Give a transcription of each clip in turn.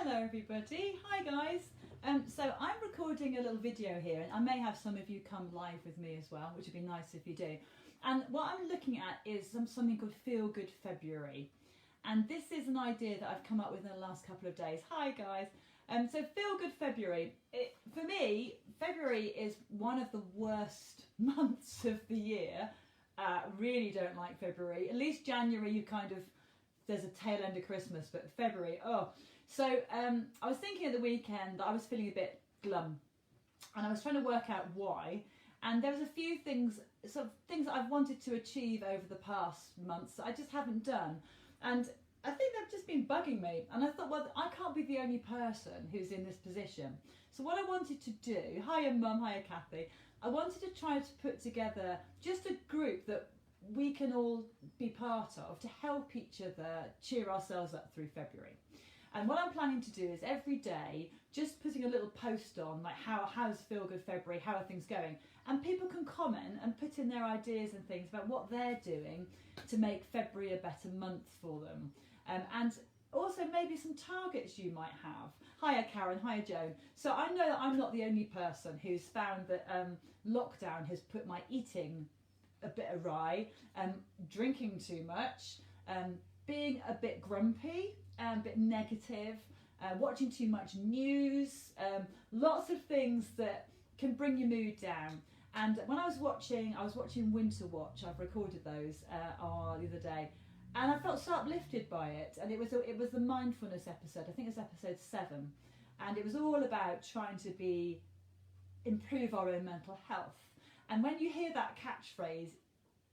Hello everybody, hi guys. So I'm recording a little video here and I may have some of you come live with me as well, which would be nice if you do. And what I'm looking at is something called Feel Good February. And this is an idea that I've come up with in the last couple of days. Hi guys. So Feel Good February, for me, February is one of the worst months of the year. Really don't like February. At least January there's a tail end of Christmas, but February, oh. So I was thinking at the weekend that I was feeling a bit glum and I was trying to work out why. And there was a few things that I've wanted to achieve over the past months that I just haven't done. And I think they've just been bugging me. And I thought, well, I can't be the only person who's in this position. So what I wanted to do, hiya Mum, hiya Kathy, I wanted to try to put together just a group that we can all be part of to help each other cheer ourselves up through February. And what I'm planning to do is every day just putting a little post on, like how's Feel Good February, how are things going, and people can comment and put in their ideas and things about what they're doing to make February a better month for them, and also maybe some targets you might have. Hiya Karen, hiya Joan. So I know that I'm not the only person who's found that lockdown has put my eating a bit awry, drinking too much, being a bit grumpy, a bit negative, watching too much news, lots of things that can bring your mood down. And when I was watching Winter Watch, I've recorded those the other day, and I felt so uplifted by it. And it was the mindfulness episode. I think it's episode 7, and it was all about trying to improve our own mental health. And when you hear that catchphrase,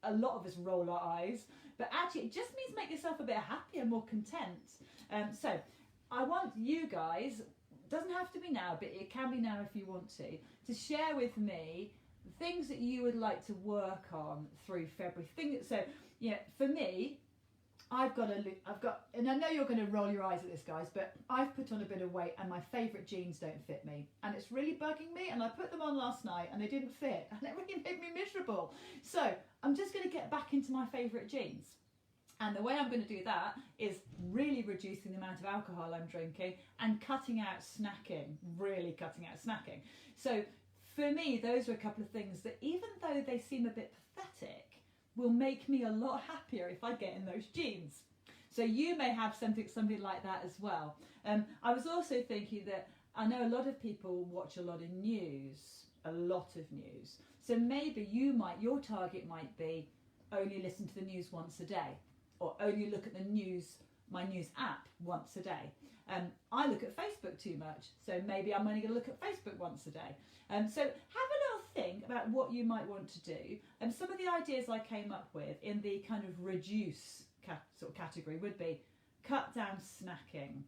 a lot of us roll our eyes, but actually it just means make yourself a bit happier, more content. So I want you guys, doesn't have to be now, but it can be now if you want to share with me things that you would like to work on through February. So yeah, for me, and I know you're going to roll your eyes at this, guys, but I've put on a bit of weight and my favourite jeans don't fit me. And it's really bugging me, and I put them on last night and they didn't fit and it really made me miserable. So I'm just going to get back into my favourite jeans. And the way I'm going to do that is really reducing the amount of alcohol I'm drinking and cutting out snacking, really cutting out snacking. So for me, those are a couple of things that, even though they seem a bit pathetic, will make me a lot happier if I get in those jeans. So you may have something like that as well. I was also thinking that I know a lot of people watch a lot of news. So maybe your target might be only listen to the news once a day, or only look at my news app once a day. I look at Facebook too much, so maybe I'm only going to look at Facebook once a day. So have a little think about what you might want to do. And some of the ideas I came up with in the kind of reduce sort of category would be cut down snacking,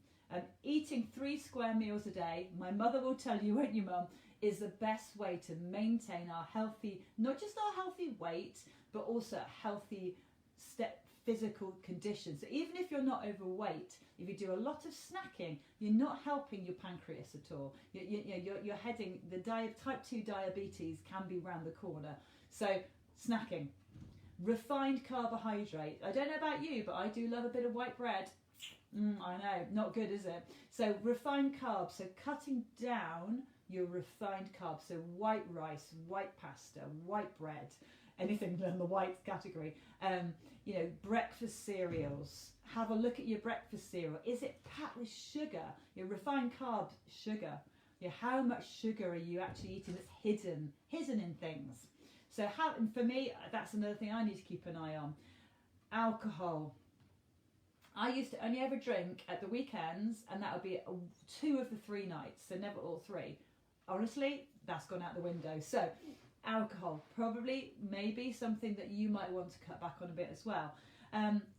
eating 3 square meals a day. My mother will tell you, won't you, Mum, is the best way to maintain our healthy, not just our healthy weight, but also a healthy physical condition. So even if you're not overweight, if you do a lot of snacking, you're not helping your pancreas at all. You're heading, type 2 diabetes can be round the corner. So snacking, refined carbohydrate. I don't know about you, but I do love a bit of white bread. I know, not good, is it? So refined carbs, so cutting down your refined carbs, so white rice, white pasta, white bread, anything in the white category. Breakfast cereals. Have a look at your breakfast cereal. Is it packed with sugar? Your refined carbs, sugar. How much sugar are you actually eating that's hidden in things? So for me, that's another thing I need to keep an eye on. Alcohol. I used to only ever drink at the weekends, and that would be 2 of the 3 nights, so never all 3. Honestly, that's gone out the window. So alcohol, maybe something that you might want to cut back on a bit as well.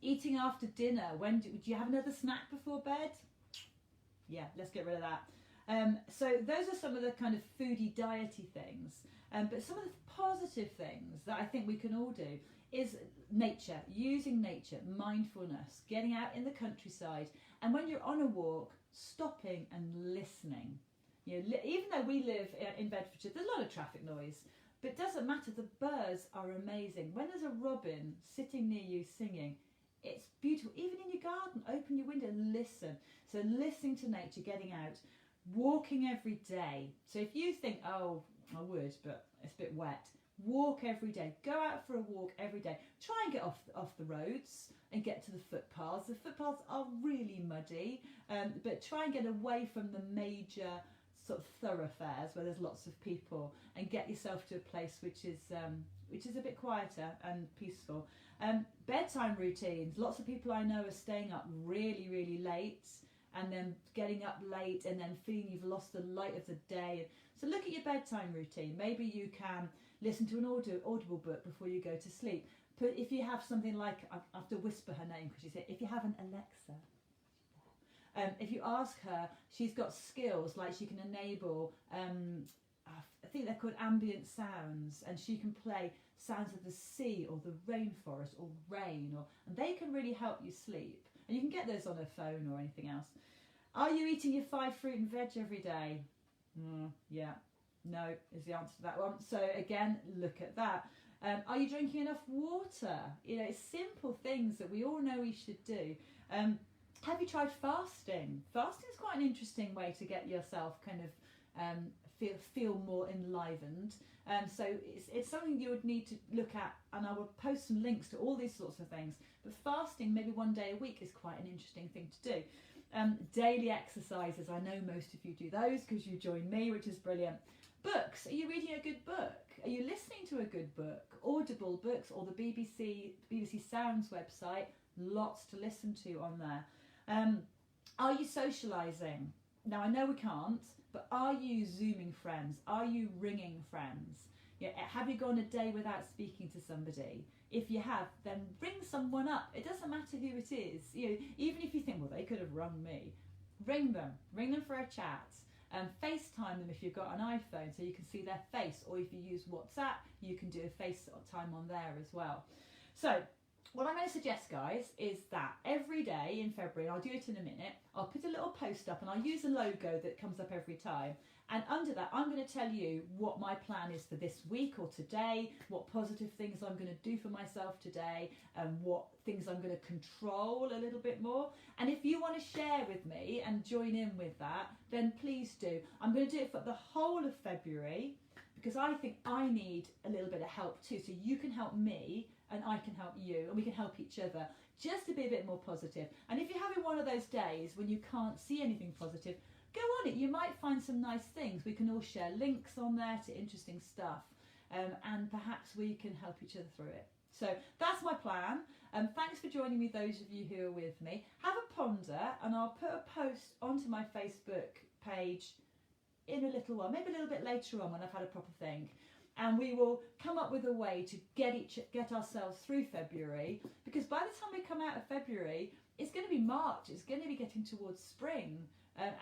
Eating after dinner. Do you have another snack before bed? Yeah, let's get rid of that. So those are some of the kind of foodie, diety things. But some of the positive things that I think we can all do is nature, using nature, mindfulness, getting out in the countryside, and when you're on a walk, stopping and listening. Even though we live in Bedfordshire, there's a lot of traffic noise, but it doesn't matter. The birds are amazing. When there's a robin sitting near you singing, It's beautiful. Even in your garden, open your window and listen. So listening to nature, getting out, walking every day. So if you think, oh, I would, but it's a bit wet, walk every day. Go out for a walk every day. Try and get off the roads and get to the footpaths. The footpaths are really muddy, but try and get away from the major sort of thoroughfares where there's lots of people, and get yourself to a place which is a bit quieter and peaceful. Bedtime routines. Lots of people I know are staying up really, really late, and then getting up late, and then feeling you've lost the light of the day. So look at your bedtime routine. Maybe you can listen to an audible book before you go to sleep. But if you have something like, I have to whisper her name because she said, if you have an Alexa, if you ask her, she's got skills like she can enable, I think they're called ambient sounds, and she can play sounds of the sea or the rainforest or rain, and they can really help you sleep. And you can get those on a phone or anything else. Are you eating your 5 fruit and veg every day? Yeah, no is the answer to that one. So again, look at that. Are you drinking enough water? You know, it's simple things that we all know we should do. Have you tried fasting? Fasting is quite an interesting way to get yourself kind of feel more enlivened. So it's something you would need to look at, and I will post some links to all these sorts of things. But fasting, maybe 1 day a week, is quite an interesting thing to do. Daily exercises, I know most of you do those because you join me, which is brilliant. Books, are you reading a good book? Are you listening to a good book? Audible books or the BBC Sounds website, lots to listen to on there. Are you socialising? Now I know we can't, but are you Zooming friends? Are you ringing friends? Yeah, have you gone a day without speaking to somebody? If you have, then ring someone up. It doesn't matter who it is. You know, even if you think, well, they could have rung me, ring them for a chat. FaceTime them if you've got an iPhone so you can see their face, or if you use WhatsApp, you can do a FaceTime on there as well. So what I'm going to suggest, guys, is that every day in February, and I'll do it in a minute, I'll put a little post up and I'll use a logo that comes up every time. And under that, I'm going to tell you what my plan is for this week or today, what positive things I'm going to do for myself today, and what things I'm going to control a little bit more. And if you want to share with me and join in with that, then please do. I'm going to do it for the whole of February because I think I need a little bit of help too. So you can help me and I can help you, and we can help each other just to be a bit more positive. And if you're having one of those days when you can't see anything positive, go on it. You might find some nice things. We can all share links on there to interesting stuff, and perhaps we can help each other through it. So that's my plan. Thanks for joining me, those of you who are with me. Have a ponder, and I'll put a post onto my Facebook page in a little while, maybe a little bit later on when I've had a proper think. And we will come up with a way to get ourselves through February, because by the time we come out of February, it's going to be March. It's going to be getting towards spring.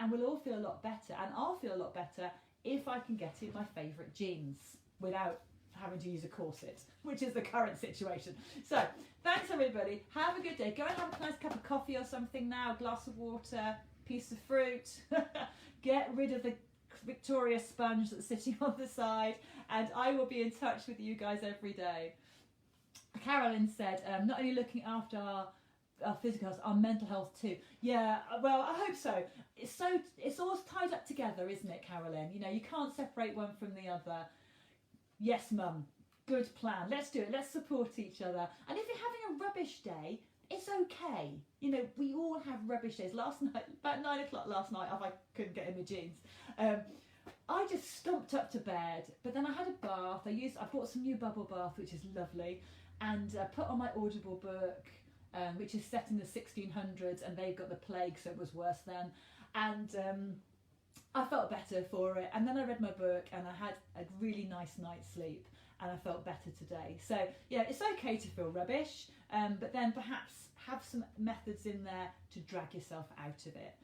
And we'll all feel a lot better, and I'll feel a lot better if I can get in my favourite jeans without having to use a corset, which is the current situation. So thanks everybody, have a good day. Go and have a nice cup of coffee or something now, a glass of water, piece of fruit. Get rid of the Victoria sponge that's sitting on the side, and I will be in touch with you guys every day. Carolyn said, not only looking after our physical health, our mental health too. Yeah, well, I hope so. It's all tied up together, isn't it, Carolyn? You know, you can't separate one from the other. Yes, Mum. Good plan. Let's do it. Let's support each other. And if you're having a rubbish day, it's okay. You know, we all have rubbish days. Last night, about 9 o'clock last night, I couldn't get in my jeans. I just stomped up to bed, but then I had a bath. I bought some new bubble bath, which is lovely, and put on my Audible book, which is set in the 1600s, and they've got the plague, so it was worse then. And I felt better for it. And then I read my book, and I had a really nice night's sleep, and I felt better today. So yeah, it's okay to feel rubbish, but then perhaps have some methods in there to drag yourself out of it.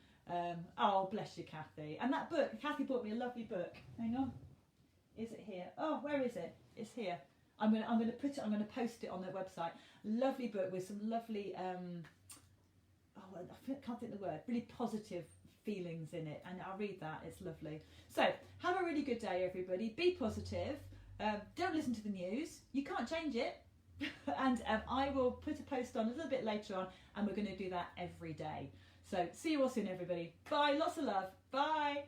Oh, bless you, Kathy. And that book, Kathy bought me a lovely book. Hang on, is it here? Oh, where is it? It's here. I'm gonna post it on the website. Lovely book with some lovely I can't think of the word, really positive feelings in it, and I'll read that. It's lovely. So have a really good day, everybody. Be positive. Don't listen to the news. You can't change it. And I will put a post on a little bit later on, and we're going to do that every day. So see you all soon, everybody. Bye. Lots of love. Bye.